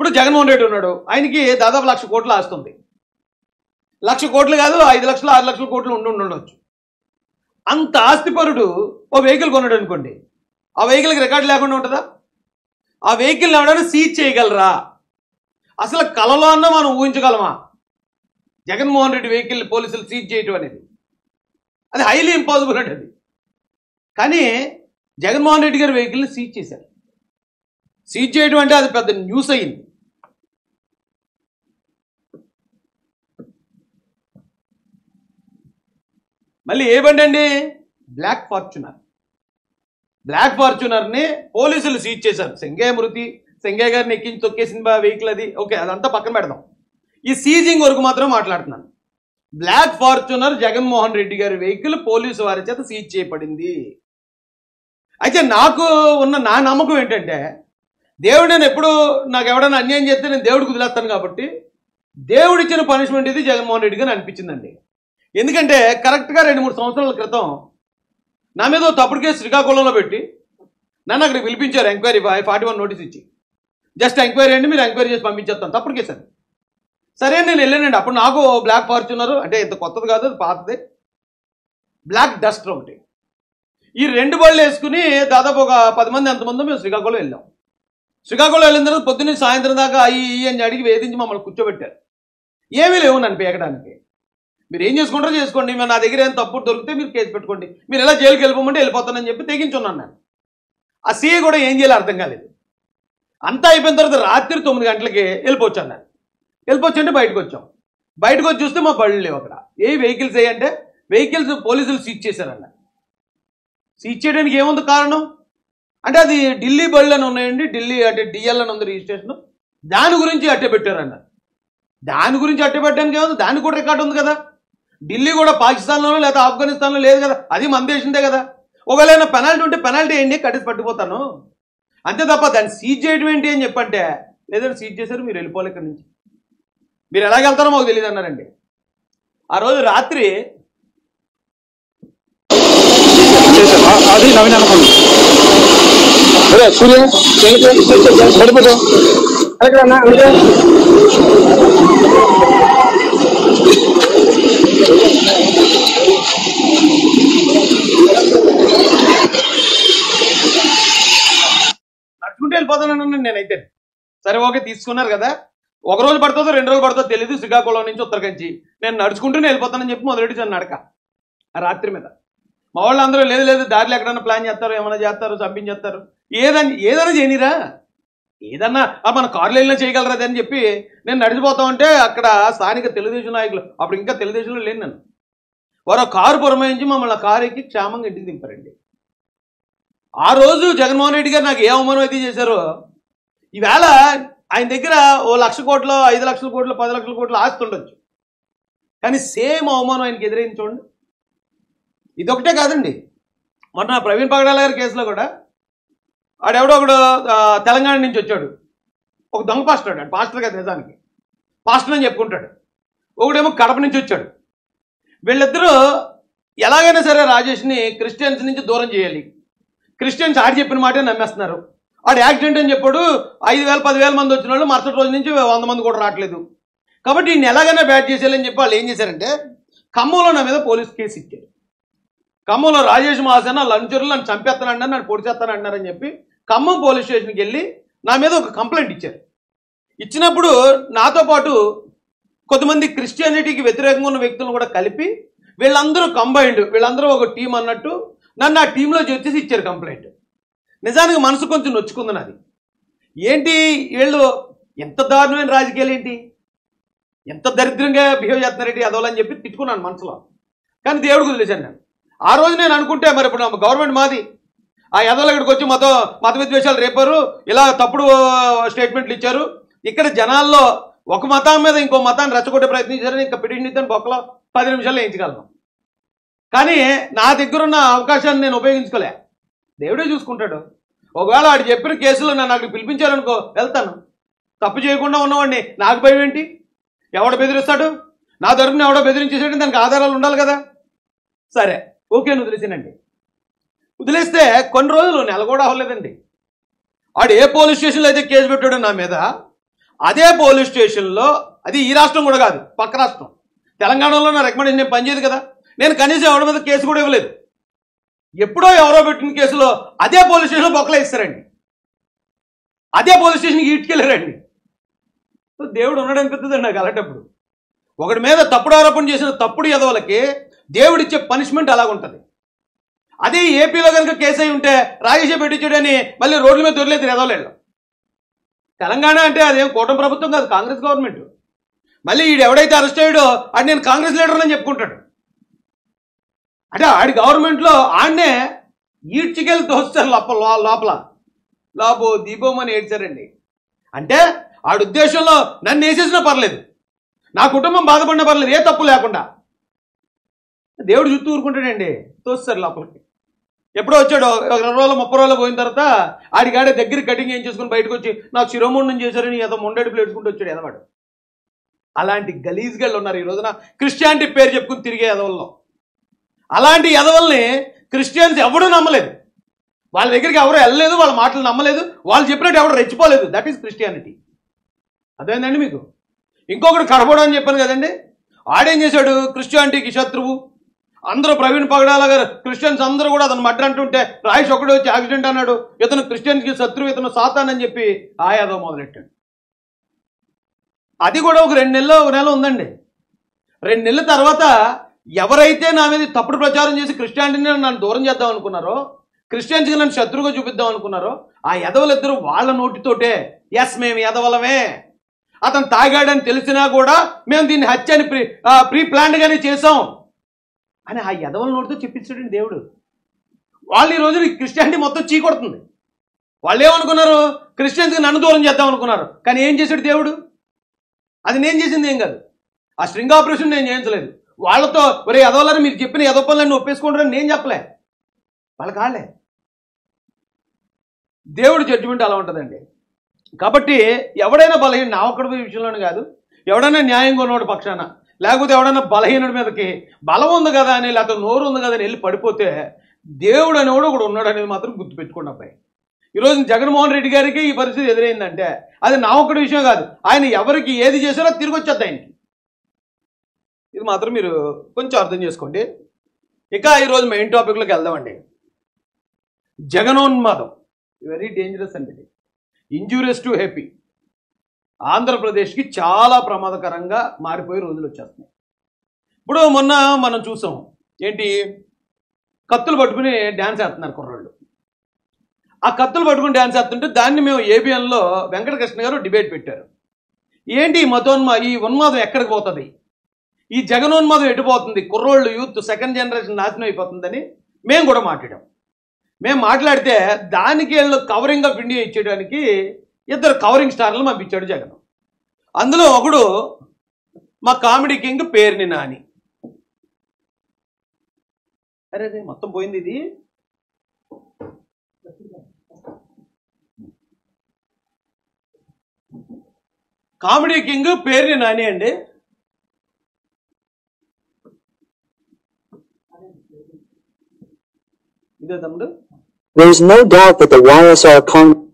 ఇప్పుడు జగన్మోహన్ రెడ్డి ఉన్నాడు, ఆయనకి దాదాపు 1,00,000 కోట్లు ఆస్తుంది. 1,00,000 కోట్లు కాదు, 5 లక్షలు 6 లక్షల కోట్లు ఉండొచ్చు. అంత ఆస్తిపరుడు ఓ వెహికల్ కొన్నాడు అనుకోండి, ఆ వెహికల్కి రికార్డు లేకుండా ఉంటుందా? ఆ వెహికల్ని ఎవడైనా సీజ్ చేయగలరా? అసలు కలలో అన్నా మనం ఊహించగలమా జగన్మోహన్ రెడ్డి వెహికల్ పోలీసులు సీజ్ చేయటం అనేది? అది హైలీ ఇంపాసిబుల్ అండి అది. కానీ జగన్మోహన్ రెడ్డి గారి వెహికల్ని సీజ్ చేశారు. సీజ్ చేయడం అంటే అది పెద్ద న్యూస్ అయ్యింది. మళ్ళీ ఏ బండి అండి? Black Fortuner. బ్లాక్ ఫార్చునర్ని పోలీసులు సీజ్ చేశారు. సెంగయ్య గారిని ఎక్కించి తొక్కేసిన వెహికల్ అది. ఓకే, అదంతా పక్కన పెడదాం. ఈ సీజింగ్ వరకు మాత్రం మాట్లాడుతున్నాను. బ్లాక్ ఫార్చునర్ జగన్మోహన్ రెడ్డి గారి వెహికల్ పోలీసు వారి చేత సీజ్ చేయబడింది. అయితే నాకు ఉన్న నా నమ్మకం ఏంటంటే, దేవుడు నేను ఎప్పుడు నాకు ఎవడైనా అన్యాయం చేస్తే నేను దేవుడికి వదిలేస్తాను కాబట్టి దేవుడు ఇచ్చిన పనిష్మెంట్ ఇది జగన్మోహన్ రెడ్డి గారు అనిపించిందండి. ఎందుకంటే కరెక్ట్గా 2-3 సంవత్సరాల క్రితం నా మీద తప్పుడు కేసు శ్రీకాకుళంలో పెట్టి నన్ను అక్కడికి పిలిపించారు. ఎంక్వైరీ 41 నోటీస్ ఇచ్చి, జస్ట్ ఎంక్వైరీ అండి, మీరు ఎంక్వైరీ చేసి పంపించేస్తాను. తప్పుడు కేసు అది. సరే నేను వెళ్ళానండి. అప్పుడు నాకు బ్లాక్ ఫార్చునర్ అంటే ఇంత కొత్తది కాదు, అది పాతదే, బ్లాక్ డస్టర్ ఒకటి. ఈ 2 బళ్ళు వేసుకుని దాదాపు ఒక 10 మంది ఎంతమందో మేము శ్రీకాకుళం వెళ్ళాం. శ్రీకాకుళం వెళ్ళిన తర్వాత పొద్దున్నే సాయంత్రం దాకా అయ్యి అని అడిగి వేధించి మమ్మల్ని కూర్చోబెట్టారు. ఏమీ లేవు నన్ను పేకడానికి. మీరు ఏం చేసుకుంటారో చేసుకోండి, నా దగ్గర ఏం తప్పుడు దొరికితే మీరు కేసు పెట్టుకోండి, మీరు ఎలా జైలుకి వెళ్ళిపోమంటే వెళ్ళిపోతానని చెప్పి తెగించున్నాను నేను. ఆ సీఏ కూడా ఏం చేయాలో అర్థం కాలేదు. అంతా అయిపోయిన తర్వాత రాత్రి 9 గంటలకి వెళ్ళిపోవచ్చాను నేను. వెళ్ళిపోవచ్చంటే బయటకు వచ్చాం. బయటకు వచ్చి చూస్తే మా బళ్ళు లేవు అక్కడ. ఏ వెహికల్స్ అంటే వెహికల్స్ పోలీసులు సీజ్ చేశారన్న. సీజ్ చేయడానికి ఏముంది కారణం అంటే, అది ఢిల్లీ బళ్ళు అని ఉన్నాయండి, ఢిల్లీ అంటే డిఎల్ అని ఉంది రిజిస్ట్రేషన్, దాని గురించి అట్టే పెట్టారన్న. దాని గురించి అట్టే పెట్టడానికి ఏముంది, దానికి కూడా రికార్డు ఉంది కదా. ఢిల్లీ కూడా పాకిస్తాన్లోనో లేదా ఆఫ్ఘనిస్తాన్లో లేదు కదా, అది మన దేశందే కదా. ఒకవేళ పెనాల్టీ ఉంటే పెనాల్టీ ఏంటి కట్టేసి పట్టుకుపోతాను అంతే తప్ప దాన్ని సీజ్ చేయడం ఏంటి అని చెప్పంటే, లేదంటే సీజ్ చేశారు మీరు వెళ్ళిపోవాలి ఇక్కడి నుంచి, మీరు ఎలాగ వెళ్తారో మాకు తెలియదు అన్నారండి. ఆ రోజు రాత్రి అది నవీన్ అనుకోండి సూర్య పడిపోతాం నడుచుకుంటూ వెళ్ళిపోతానన్నాను నేనైతే. సరే ఓకే తీసుకున్నారు కదా, 1 రోజు పడుతుందో 2 రోజులు పడుతుందో తెలియదు, శ్రీకాకుళం నుంచి ఉత్తరకంచి నేను నడుచుకుంటూనే వెళ్ళిపోతానని చెప్పి మొదలెట్టాను నడక. ఆ రాత్రి మీద మా వాళ్ళు అందరూ లేదు దారిలో ఎక్కడన్నా ప్లాన్ చేస్తారు, ఏమైనా చేస్తారు, చంపించేస్తారు, ఏదైనా చేయనిరా, ఏదన్నా మన కారులో వెళ్ళినా చేయగలరా అని చెప్పి నేను నడిచిపోతామంటే అక్కడ స్థానిక తెలుగుదేశం నాయకులు, అప్పుడు ఇంకా తెలుగుదేశంలో లేను నేను, వారు కారు పురమాయించి మమ్మల్ని కారు ఎక్కి క్షేమంగా ఇంటికి దింపారండి. ఆ రోజు జగన్మోహన్ రెడ్డి గారు నాకు ఏ అవమానం అయితే చేశారో, ఈవేళ ఆయన దగ్గర ఓ 1,00,000 కోట్లు 5 లక్షల కోట్లు 10 లక్షల కోట్లు ఆస్తి ఉండొచ్చు, కానీ సేమ్ అవమానం ఆయనకి ఎదురైంది చూడండి. ఇదొకటే కాదండి, మొన్న ప్రవీణ్ పగడాల గారి కేసులో కూడా ఆడెవడో ఒకడు తెలంగాణ నుంచి వచ్చాడు, ఒక దొంగ పాస్టర్, ఆడు పాస్టర్ కాదు నిజానికి, పాస్టర్ అని చెప్పుకుంటాడు. ఒకడేమో కడప నుంచి వచ్చాడు. వీళ్ళిద్దరూ ఎలాగైనా సరే రాజేష్ని క్రిస్టియన్స్ నుంచి దూరం చేయాలి, క్రిస్టియన్స్ ఆడి చెప్పిన మాటే నమ్మేస్తున్నారు. ఆడు యాక్సిడెంట్ అని చెప్పాడు, 5,000 10,000 మంది వచ్చిన వాళ్ళు మరుసటి రోజు నుంచి 100 మంది కూడా రావట్లేదు, కాబట్టి ఈయన ఎలాగైనా బ్యాట్ చేసేయాలని చెప్పి వాళ్ళు ఏం చేశారంటే ఖమ్మంలో నా మీద పోలీస్ కేసు ఇచ్చారు. ఖమ్మంలో రాజేష్ మహాసేన లంచర్లు నన్ను చంపేస్తానంటారు, నన్ను పొడిచేస్తానంటున్నారని చెప్పి ఖమ్మం పోలీస్ స్టేషన్కి వెళ్ళి నా మీద ఒక కంప్లైంట్ ఇచ్చారు. ఇచ్చినప్పుడు నాతో పాటు కొంతమంది క్రిస్టియానిటీకి వ్యతిరేకంగా ఉన్న వ్యక్తులను కూడా కలిపి వీళ్ళందరూ కంబైండ్, వీళ్ళందరూ ఒక టీం అన్నట్టు నన్ను ఆ టీంలో చేర్చేసి ఇచ్చారు కంప్లైంట్. నిజానికి మనసు కొంచెం నొచ్చుకుంది నాది. ఏంటి వీళ్ళు ఎంత దారుణమైన రాజకీయాలు ఏంటి, ఎంత దరిద్రంగా బిహేవ్ చేస్తున్నారేంటి అదోలని చెప్పి తిట్టుకున్నాను మనసులో. కానీ దేవుడికి వదిలేశాను నేను. ఆ రోజు నేను అనుకుంటే మరి ఇప్పుడు గవర్నమెంట్ మాది, ఆ యదవులు ఇక్కడికి వచ్చి మత విద్వేషాలు రేపారు, ఇలా తప్పుడు స్టేట్మెంట్లు ఇచ్చారు, ఇక్కడ జనాల్లో ఒక మతం మీద ఇంకో మతాన్ని రెచ్చగొట్టే ప్రయత్నించారని ఇంకా పిటిషన్ ఇద్దాను బొక్కలో 10 నిమిషాల్లో వేయించగలను. కానీ నా దగ్గర ఉన్న అవకాశాన్ని నేను ఉపయోగించుకోలే, దేవుడే చూసుకుంటాడు. ఒకవేళ వాడు చెప్పిన కేసులో నన్ను అక్కడికి పిలిపించారనుకో వెళ్తాను, తప్పు చేయకుండా ఉన్నవాడిని నాకు భయం ఏంటి, ఎవడ బెదిరిస్తాడు, నా తరపున ఎవడో బెదిరించేసాడు, దానికి ఆధారాలు ఉండాలి కదా. సరే ఓకే అని వదిలేసానండి. వదిలేస్తే కొన్ని రోజులు నెల కూడా అవ్వలేదండి, వాడు ఏ పోలీస్ స్టేషన్లో అయితే కేసు పెట్టాడో నా మీద, అదే పోలీస్ స్టేషన్లో, అది ఈ రాష్ట్రం కూడా కాదు, పక్క రాష్ట్రం తెలంగాణలో నా రికమెండేషన్ నేను పనిచేయదు కదా, నేను కనీసం ఎవరి మీద కేసు కూడా ఇవ్వలేదు. ఎప్పుడో ఎవరో పెట్టిన కేసులో అదే పోలీస్ స్టేషన్లో బొక్కలే ఇస్తారండి, అదే పోలీస్ స్టేషన్కి ఈడ్చుకెళ్ళారండి. దేవుడు ఉన్నాడు అనిపిస్తుందండి నాకు అలాంటప్పుడు. ఒకటి మీద తప్పుడు ఆరోపణ చేసిన తప్పుడు ఎదవలకి దేవుడిచ్చే పనిష్మెంట్ అలాగుంటుంది. అదే ఏపీలో కనుక కేసు అయి ఉంటే రాజేషే పెట్టించాడని మళ్ళీ రోడ్ల మీద దొరలేదు ఎదవలేళ్ళు. తెలంగాణ అంటే అదేం కూటమి ప్రభుత్వం కాదు, కాంగ్రెస్ గవర్నమెంట్. మళ్ళీ ఈడు ఎవడైతే అరెస్ట్ అయ్యాడో అది నేను కాంగ్రెస్ లీడర్ అని చెప్పుకుంటాడు. అంటే ఆడి గవర్నమెంట్లో ఆడనే ఈడ్చికెళ్ళి తోస్తారు లోపల లాభో దీపోమని ఏడ్చారండి. అంటే ఆడి ఉద్దేశంలో నన్ను వేసేసినా పర్లేదు, నా కుటుంబం బాధపడినా పర్లేదు, ఏ తప్పు లేకుండా. దేవుడు చుట్టూ ఊరుకుంటాడండి, తోస్తారు లోపలికి. ఎప్పుడో వచ్చాడు 20 రోజులు 30 రోజులు పోయిన తర్వాత ఆడిగాడే దగ్గర కటింగ్ ఏం చేసుకుని బయటకు వచ్చి నాకు శిరోముండం చేశారని ఏదో మొండడి ప్లేట్చుకుంటూ వచ్చాడు ఎదవాడు. అలాంటి గలీజ్గాళ్ళు ఉన్నారు ఈ రోజున క్రిస్టియానిటీ పేరు చెప్పుకుని తిరిగే ఎదవల్లో. అలాంటి ఎదవల్ని క్రిస్టియన్స్ ఎవడూ నమ్మలేదు, వాళ్ళ దగ్గరికి ఎవరు వెళ్ళలేదు, వాళ్ళ మాటలు నమ్మలేదు, వాళ్ళు చెప్పినట్టు ఎవరు రెచ్చిపోలేదు. That is Christianity. అదేందండి మీకు. ఇంకొకటి కడపడం అని చెప్పాను కదండి, ఆడేం చేశాడు, క్రిస్టియానిటీకి శత్రువు. అందరూ ప్రవీణ్ పగడాల గారు క్రిస్టియన్స్ అందరూ కూడా అతను మడ్ర అంటుంటే రాయిష్ ఒకటి వచ్చి యాక్సిడెంట్ అన్నాడు, ఇతను క్రిస్టియన్స్కి శత్రువు, ఇతను సాతాన్ అని చెప్పి ఆయాదో మొదలెట్టాడు. అది కూడా ఒక 2 నెలలు 1 నెల ఉందండి. 2 నెలల తర్వాత ఎవరైతే నా మీద తప్పుడు ప్రచారం చేసి క్రిస్టియానిటీని నన్ను దూరం చేద్దాం అనుకున్నారో, క్రిస్టియన్స్కి నన్ను శత్రువుగా చూపిద్దాం అనుకున్నారో, ఆ ఎదవలిద్దరూ వాళ్ళ నోటితోటే ఎస్ మేము ఎదవలమే, అతను తాగాడని తెలిసినా కూడా మేము దీన్ని హత్యని ప్రీ ప్లాన్డ్గానే చేసాం అని ఆ ఎదవల నోటితో చెప్పించాడండి దేవుడు. వాళ్ళు ఈ రోజు క్రిస్టియానిటీ మొత్తం చీకొడుతుంది. వాళ్ళు ఏమనుకున్నారు, క్రిస్టియన్స్కి నన్ను దూరం చేద్దాం అనుకున్నారు. కానీ ఏం చేశాడు దేవుడు, అది నేను చేసింది ఏం కాదు, ఆ స్ట్రింగ్ ఆపరేషన్ నేను చేయించలేదు. వాళ్ళతో ఒరే ఎదవలని మీరు చెప్పిన ఎదవ పనులన్నీ ఒప్పేసుకుంటారని నేను చెప్పలే, వాళ్ళకి వాళ్ళే. దేవుడు జడ్జిమెంట్ అలా ఉంటుందండి. కాబట్టి ఎవడైనా బలహీన, నా ఒక్కడి విషయంలోనే కాదు, ఎవడైనా న్యాయంగా ఉన్నవాడు పక్షాన, లేకపోతే ఎవడైనా బలహీనుడి మీదకి బలం ఉంది కదా అని, లేకపోతే నోరు ఉంది కదా అని వెళ్ళి పడిపోతే దేవుడు అనేవాడు ఒకడు ఉన్నాడు అనేది మాత్రం గుర్తుపెట్టుకోండి అబ్బాయి. ఈరోజు జగన్మోహన్ రెడ్డి గారికి ఈ పరిస్థితి ఎదురైందంటే అది నా ఒక్కడి విషయం కాదు, ఆయన ఎవరికి ఏది చేశారో తిరిగి వచ్చేద్ది ఆయనకి. ఇది మాత్రం మీరు కొంచెం అర్థం చేసుకోండి. ఇక ఈరోజు మెయిన్ టాపిక్లోకి వెళ్దామండి. జగనోన్మాదం వెరీ డేంజరస్ అండి, ఇది ఇంజూరియస్ టు హ్యాపీ. ఆంధ్రప్రదేశ్కి చాలా ప్రమాదకరంగా మారిపోయే రోజులు వచ్చేస్తున్నాయి. ఇప్పుడు మొన్న మనం చూసాం, ఏంటి కత్తులు పట్టుకుని డ్యాన్స్ వేస్తున్నారు కుర్రాళ్ళు. ఆ కత్తులు పట్టుకుని డ్యాన్స్ వేస్తుంటే దాన్ని మేము ఏబిఎన్లో వెంకటకృష్ణ గారు డిబేట్ పెట్టారు. ఏంటి ఈ ఉన్మాదం ఎక్కడికి పోతుంది, ఈ జగనోన్మాదం ఎటుపోతుంది, కుర్రోళ్ళు యూత్ సెకండ్ జనరేషన్ నాశనం అయిపోతుందని మేము కూడా మాట్లాడాం. మేము మాట్లాడితే దానికి వీళ్ళు కవరింగ్ ఆఫ్ ఇండియా ఇచ్చేయడానికి 2 కవరింగ్ స్టార్లను పంపించాడు జగన్. అందులో ఒకడు మా కామెడీ కింగ్ పేరుని నాని. అరే అదే మొత్తం పోయింది ఇది. కామెడీ కింగ్ పేరుని నాని అండి. ఇదే తమ్ముడు. There is no doubt that the YSR Congress